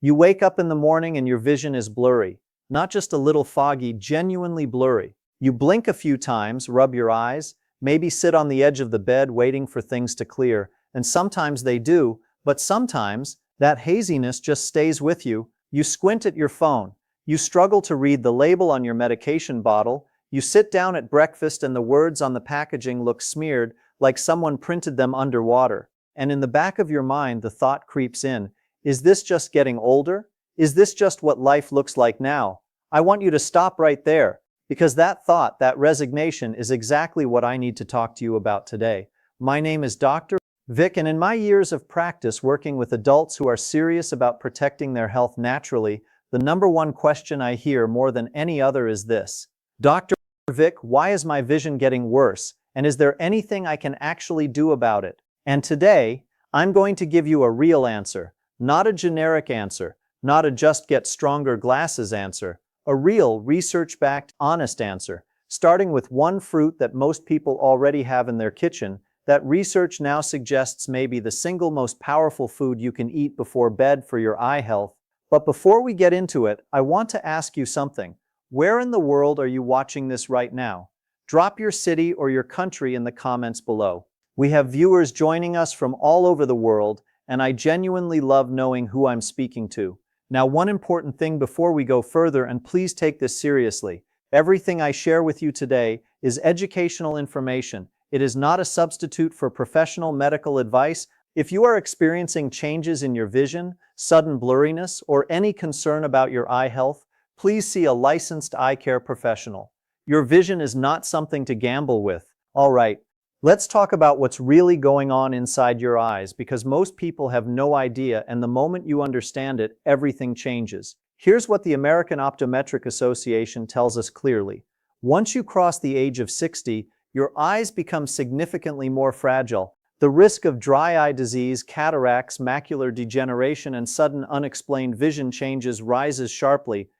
You wake up in the morning and your vision is blurry. Not just a little foggy, genuinely blurry. You blink a few times, rub your eyes, maybe sit on the edge of the bed waiting for things to clear, and sometimes they do, but sometimes that haziness just stays with you. You squint at your phone. You struggle to read the label on your medication bottle. You sit down at breakfast and the words on the packaging look smeared, like someone printed them underwater. And in the back of your mind, the thought creeps in, is this just getting older? Is this just what life looks like now? I want you to stop right there, because that thought, that resignation, is exactly what I need to talk to you about today. My name is Dr. Vic, and in my years of practice working with adults who are serious about protecting their health naturally, the number one question I hear more than any other is this: Dr. Vic, why is my vision getting worse? And is there anything I can actually do about it? And today, I'm going to give you a real answer, not a generic answer, not a just get stronger glasses answer, a real research-backed, honest answer, starting with one fruit that most people already have in their kitchen, that research now suggests may be the single most powerful food you can eat before bed for your eye health. But before we get into it, I want to ask you something. Where in the world are you watching this right now? Drop your city or your country in the comments below. We have viewers joining us from all over the world, and I genuinely love knowing who I'm speaking to. Now, one important thing before we go further, and please take this seriously. Everything I share with you today is educational information. It is not a substitute for professional medical advice. If you are experiencing changes in your vision, sudden blurriness, or any concern about your eye health, please see a licensed eye care professional. Your vision is not something to gamble with. All right, let's talk about what's really going on inside your eyes, because most people have no idea, and the moment you understand it, everything changes. Here's what the American Optometric Association tells us clearly. Once you cross the age of 60, your eyes become significantly more fragile. The risk of dry eye disease, cataracts, macular degeneration, and sudden unexplained vision changes rises sharply.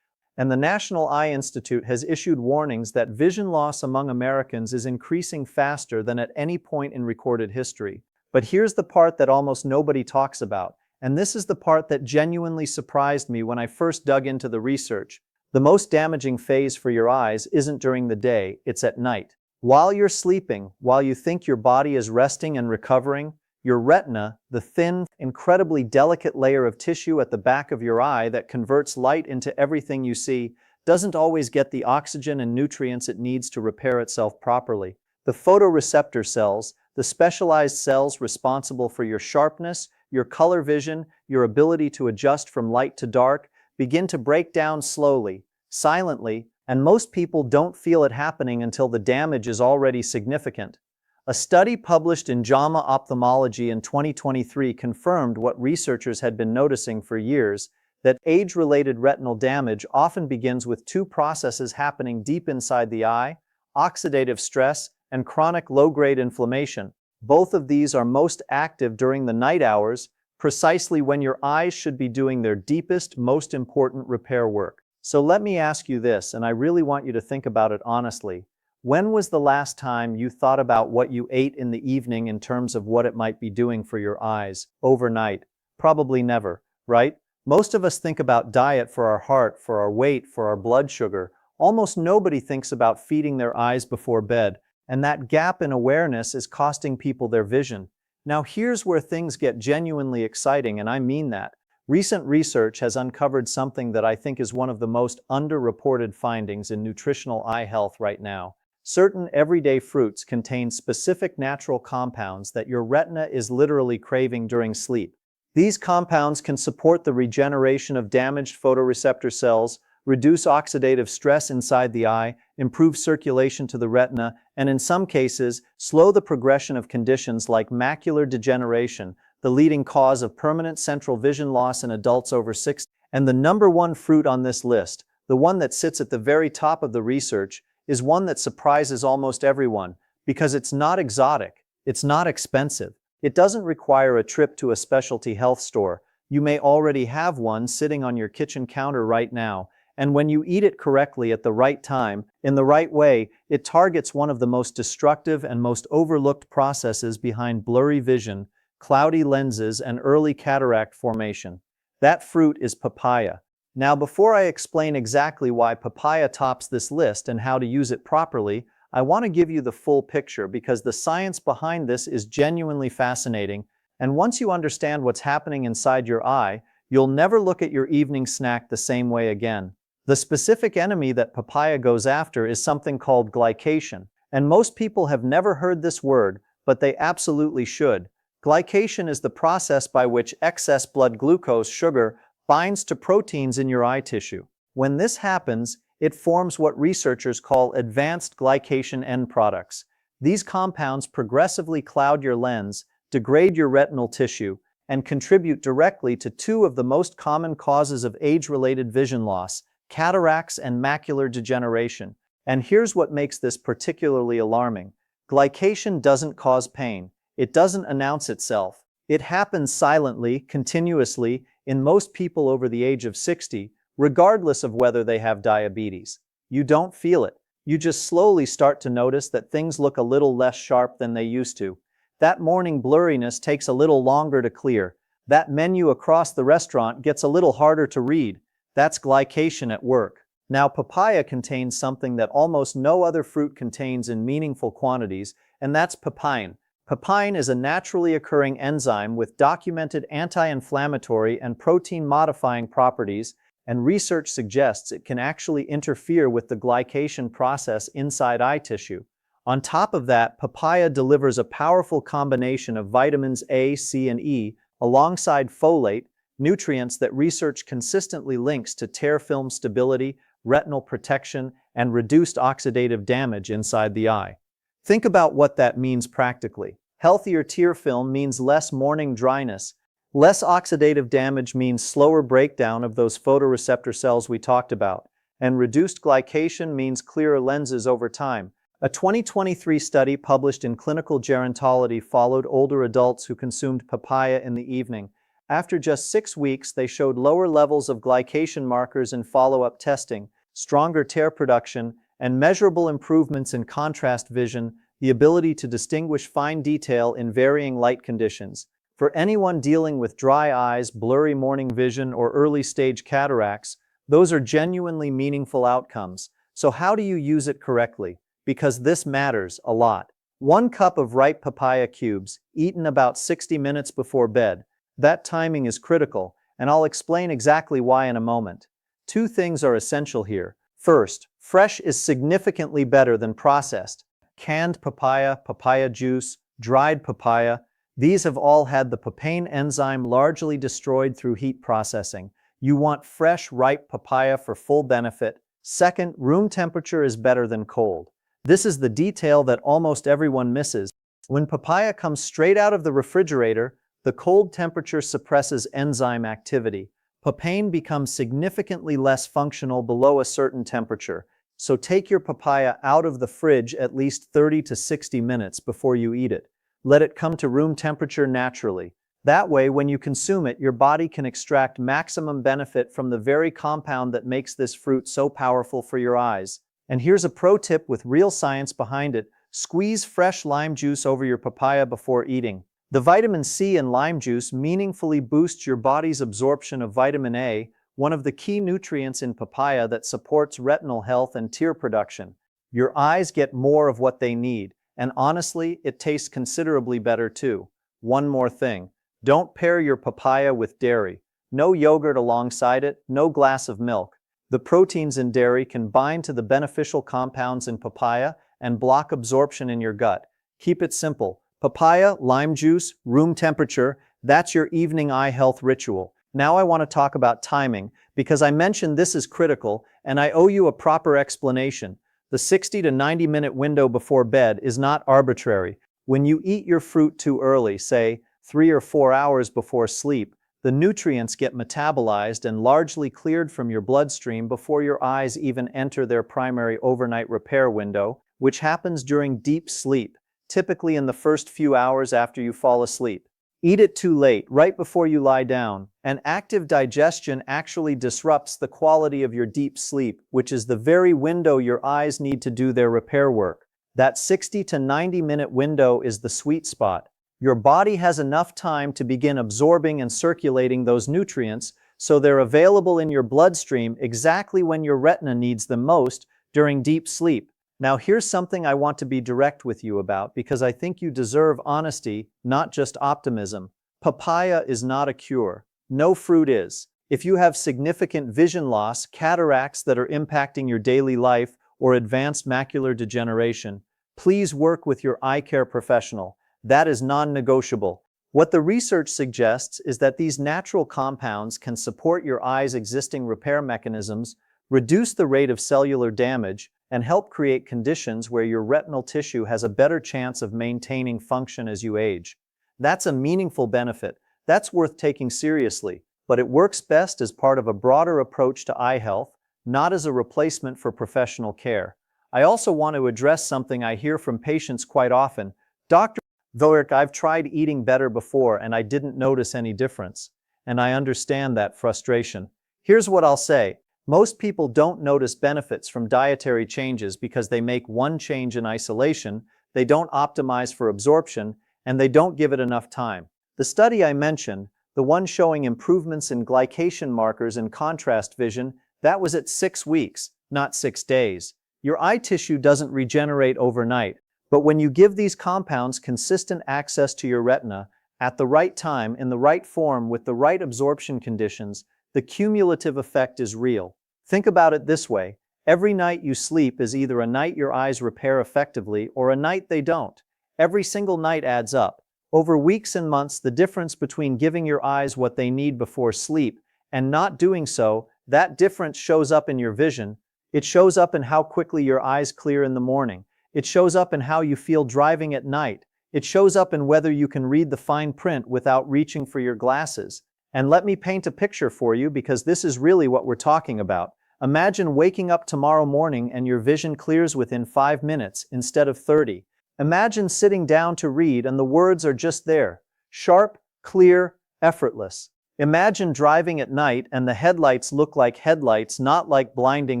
And the National Eye Institute has issued warnings that vision loss among Americans is increasing faster than at any point in recorded history. But here's the part that almost nobody talks about, and this is the part that genuinely surprised me when I first dug into the research. The most damaging phase for your eyes isn't during the day, it's at night. While you're sleeping, while you think your body is resting and recovering, your retina, the thin, incredibly delicate layer of tissue at the back of your eye that converts light into everything you see, doesn't always get the oxygen and nutrients it needs to repair itself properly. The photoreceptor cells, the specialized cells responsible for your sharpness, your color vision, your ability to adjust from light to dark, begin to break down slowly, silently, and most people don't feel it happening until the damage is already significant. A study published in JAMA Ophthalmology in 2023 confirmed what researchers had been noticing for years, that age-related retinal damage often begins with two processes happening deep inside the eye: oxidative stress and chronic low-grade inflammation. Both of these are most active during the night hours, precisely when your eyes should be doing their deepest, most important repair work. So let me ask you this, and I really want you to think about it honestly. When was the last time you thought about what you ate in the evening in terms of what it might be doing for your eyes overnight? Probably never, right? Most of us think about diet for our heart, for our weight, for our blood sugar. Almost nobody thinks about feeding their eyes before bed, and that gap in awareness is costing people their vision. Now here's where things get genuinely exciting, and I mean that. Recent research has uncovered something that I think is one of the most underreported findings in nutritional eye health right now. Certain everyday fruits contain specific natural compounds that your retina is literally craving during sleep. These compounds can support the regeneration of damaged photoreceptor cells, reduce oxidative stress inside the eye, improve circulation to the retina, and in some cases, slow the progression of conditions like macular degeneration, the leading cause of permanent central vision loss in adults over 60. And the number one fruit on this list, the one that sits at the very top of the research, is one that surprises almost everyone, because it's not exotic, it's not expensive, it doesn't require a trip to a specialty health store. You may already have one sitting on your kitchen counter right now, and when you eat it correctly at the right time, in the right way, it targets one of the most destructive and most overlooked processes behind blurry vision, cloudy lenses, and early cataract formation. That fruit is papaya. Now, before I explain exactly why papaya tops this list and how to use it properly, I want to give you the full picture because the science behind this is genuinely fascinating, and once you understand what's happening inside your eye, you'll never look at your evening snack the same way again. The specific enemy that papaya goes after is something called glycation, and most people have never heard this word, but they absolutely should. Glycation is the process by which excess blood glucose sugar binds to proteins in your eye tissue. When this happens, it forms what researchers call advanced glycation end products. These compounds progressively cloud your lens, degrade your retinal tissue, and contribute directly to two of the most common causes of age-related vision loss, cataracts and macular degeneration. And here's what makes this particularly alarming. Glycation doesn't cause pain. It doesn't announce itself. It happens silently, continuously, in most people over the age of 60, regardless of whether they have diabetes. You don't feel it. You just slowly start to notice that things look a little less sharp than they used to. That morning blurriness takes a little longer to clear. That menu across the restaurant gets a little harder to read. That's glycation at work. Now, papaya contains something that almost no other fruit contains in meaningful quantities, and that's papain. Papain is a naturally occurring enzyme with documented anti-inflammatory and protein-modifying properties, and research suggests it can actually interfere with the glycation process inside eye tissue. On top of that, papaya delivers a powerful combination of vitamins A, C, and E, alongside folate, nutrients that research consistently links to tear film stability, retinal protection, and reduced oxidative damage inside the eye. Think about what that means practically. Healthier tear film means less morning dryness. Less oxidative damage means slower breakdown of those photoreceptor cells we talked about. And reduced glycation means clearer lenses over time. A 2023 study published in Clinical Gerontology followed older adults who consumed papaya in the evening. After just 6 weeks, they showed lower levels of glycation markers in follow-up testing, stronger tear production, and measurable improvements in contrast vision, the ability to distinguish fine detail in varying light conditions. For anyone dealing with dry eyes, blurry morning vision, or early-stage cataracts, those are genuinely meaningful outcomes. So how do you use it correctly? Because this matters a lot. 1 cup of ripe papaya cubes, eaten about 60 minutes before bed. That timing is critical, and I'll explain exactly why in a moment. 2 things are essential here. First, fresh is significantly better than processed. Canned papaya, papaya juice, dried papaya, these have all had the papain enzyme largely destroyed through heat processing. You want fresh, ripe papaya for full benefit. Second, room temperature is better than cold. This is the detail that almost everyone misses. When papaya comes straight out of the refrigerator, the cold temperature suppresses enzyme activity. Papain becomes significantly less functional below a certain temperature, so take your papaya out of the fridge at least 30 to 60 minutes before you eat it. Let it come to room temperature naturally. That way, when you consume it, your body can extract maximum benefit from the very compound that makes this fruit so powerful for your eyes. And here's a pro tip with real science behind it. Squeeze fresh lime juice over your papaya before eating. The vitamin C in lime juice meaningfully boosts your body's absorption of vitamin A, one of the key nutrients in papaya that supports retinal health and tear production. Your eyes get more of what they need, and honestly, it tastes considerably better too. One more thing. Don't pair your papaya with dairy. No yogurt alongside it, no glass of milk. The proteins in dairy can bind to the beneficial compounds in papaya and block absorption in your gut. Keep it simple. Papaya, lime juice, room temperature, that's your evening eye health ritual. Now I want to talk about timing, because I mentioned this is critical, and I owe you a proper explanation. The 60 to 90-minute window before bed is not arbitrary. When you eat your fruit too early, say 3 or 4 hours before sleep, the nutrients get metabolized and largely cleared from your bloodstream before your eyes even enter their primary overnight repair window, which happens during deep sleep, typically in the first few hours after you fall asleep. Eat it too late, right before you lie down, and active digestion actually disrupts the quality of your deep sleep, which is the very window your eyes need to do their repair work. That 60 to 90-minute window is the sweet spot. Your body has enough time to begin absorbing and circulating those nutrients so they're available in your bloodstream exactly when your retina needs them most, during deep sleep. Now here's something I want to be direct with you about because I think you deserve honesty, not just optimism. Papaya is not a cure. No fruit is. If you have significant vision loss, cataracts that are impacting your daily life, or advanced macular degeneration, please work with your eye care professional. That is non-negotiable. What the research suggests is that these natural compounds can support your eye's existing repair mechanisms, reduce the rate of cellular damage, and help create conditions where your retinal tissue has a better chance of maintaining function as you age. That's a meaningful benefit. That's worth taking seriously, but it works best as part of a broader approach to eye health, not as a replacement for professional care. I also want to address something I hear from patients quite often. Dr. Vorik, I've tried eating better before and I didn't notice any difference. And I understand that frustration. Here's what I'll say. Most people don't notice benefits from dietary changes because they make one change in isolation, they don't optimize for absorption, and they don't give it enough time. The study I mentioned, the one showing improvements in glycation markers and contrast vision, that was at 6 weeks, not 6 days. Your eye tissue doesn't regenerate overnight, but when you give these compounds consistent access to your retina, at the right time, in the right form, with the right absorption conditions, the cumulative effect is real. Think about it this way. Every night you sleep is either a night your eyes repair effectively or a night they don't. Every single night adds up. Over weeks and months, the difference between giving your eyes what they need before sleep and not doing so, that difference shows up in your vision. It shows up in how quickly your eyes clear in the morning. It shows up in how you feel driving at night. It shows up in whether you can read the fine print without reaching for your glasses. And let me paint a picture for you because this is really what we're talking about. Imagine waking up tomorrow morning and your vision clears within 5 minutes instead of 30. Imagine sitting down to read and the words are just there. Sharp, clear, effortless. Imagine driving at night and the headlights look like headlights, not like blinding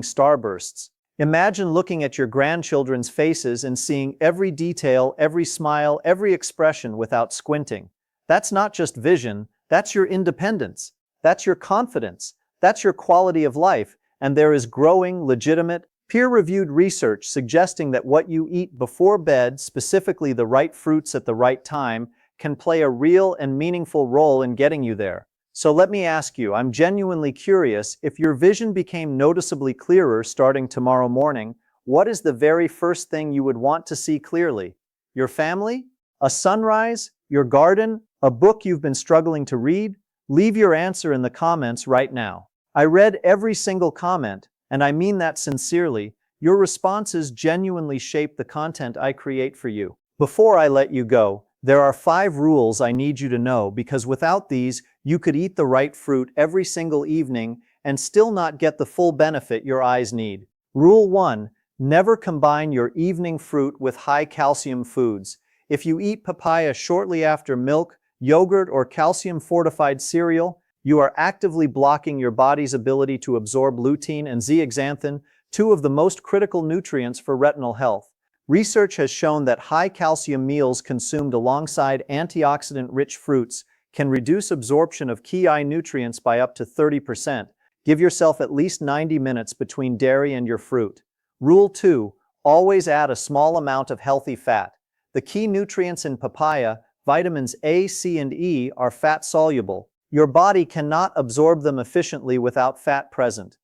starbursts. Imagine looking at your grandchildren's faces and seeing every detail, every smile, every expression without squinting. That's not just vision, that's your independence. That's your confidence. That's your quality of life. And there is growing, legitimate, peer-reviewed research suggesting that what you eat before bed, specifically the right fruits at the right time, can play a real and meaningful role in getting you there. So let me ask you, I'm genuinely curious, if your vision became noticeably clearer starting tomorrow morning, what is the very first thing you would want to see clearly? Your family? A sunrise? Your garden? A book you've been struggling to read? Leave your answer in the comments right now. I read every single comment, and I mean that sincerely. Your responses genuinely shape the content I create for you. Before I let you go, there are 5 rules I need you to know because without these, you could eat the right fruit every single evening and still not get the full benefit your eyes need. Rule 1. Never combine your evening fruit with high-calcium foods. If you eat papaya shortly after milk, yogurt, or calcium-fortified cereal, you are actively blocking your body's ability to absorb lutein and zeaxanthin, 2 of the most critical nutrients for retinal health. Research has shown that high-calcium meals consumed alongside antioxidant-rich fruits can reduce absorption of key eye nutrients by up to 30%. Give yourself at least 90 minutes between dairy and your fruit. Rule 2. Always add a small amount of healthy fat. The key nutrients in papaya, vitamins A, C, and E, are fat-soluble. Your body cannot absorb them efficiently without fat present.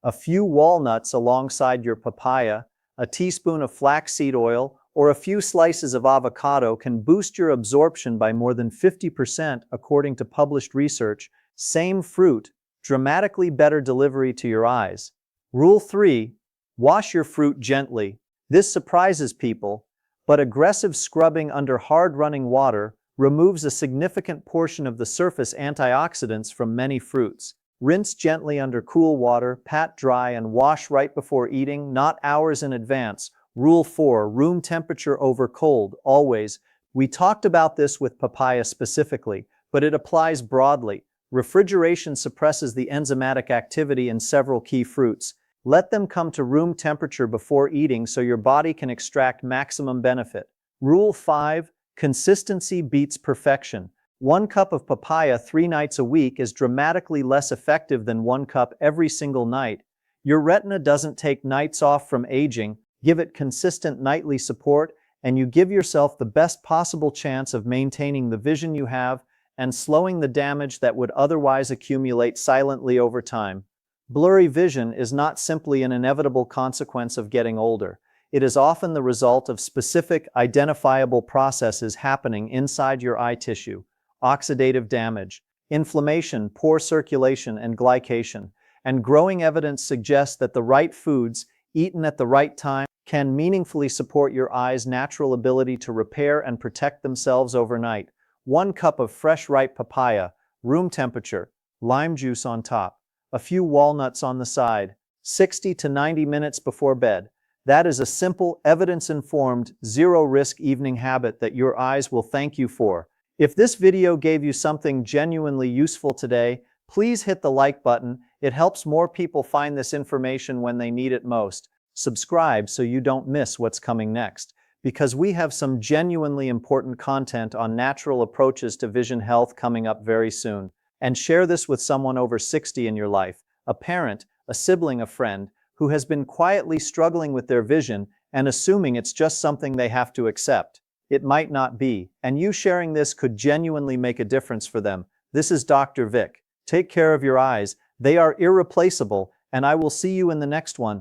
A few walnuts alongside your papaya, a teaspoon of flaxseed oil, or a few slices of avocado can boost your absorption by more than 50% according to published research. Same fruit, dramatically better delivery to your eyes. Rule 3. Wash your fruit gently. This surprises people, but aggressive scrubbing under hard running water removes a significant portion of the surface antioxidants from many fruits. Rinse gently under cool water, pat dry, and wash right before eating, not hours in advance. Rule 4. Room temperature over cold, always. We talked about this with papaya specifically, but it applies broadly. Refrigeration suppresses the enzymatic activity in several key fruits. Let them come to room temperature before eating so your body can extract maximum benefit. Rule 5. Consistency beats perfection. 1 cup of papaya 3 nights a week is dramatically less effective than 1 cup every single night. Your retina doesn't take nights off from aging, give it consistent nightly support, and you give yourself the best possible chance of maintaining the vision you have and slowing the damage that would otherwise accumulate silently over time. Blurry vision is not simply an inevitable consequence of getting older. It is often the result of specific, identifiable processes happening inside your eye tissue: oxidative damage, inflammation, poor circulation, and glycation. And growing evidence suggests that the right foods, eaten at the right time, can meaningfully support your eye's natural ability to repair and protect themselves overnight. 1 cup of fresh ripe papaya, room temperature, lime juice on top, a few walnuts on the side, 60 to 90 minutes before bed. That is a simple, evidence-informed, zero-risk evening habit that your eyes will thank you for. If this video gave you something genuinely useful today, please hit the like button. It helps more people find this information when they need it most. Subscribe so you don't miss what's coming next, because we have some genuinely important content on natural approaches to vision health coming up very soon. And share this with someone over 60 in your life, a parent, a sibling, a friend, who has been quietly struggling with their vision and assuming it's just something they have to accept. It might not be, and you sharing this could genuinely make a difference for them. This is Dr. Vic. Take care of your eyes. They are irreplaceable, and I will see you in the next one.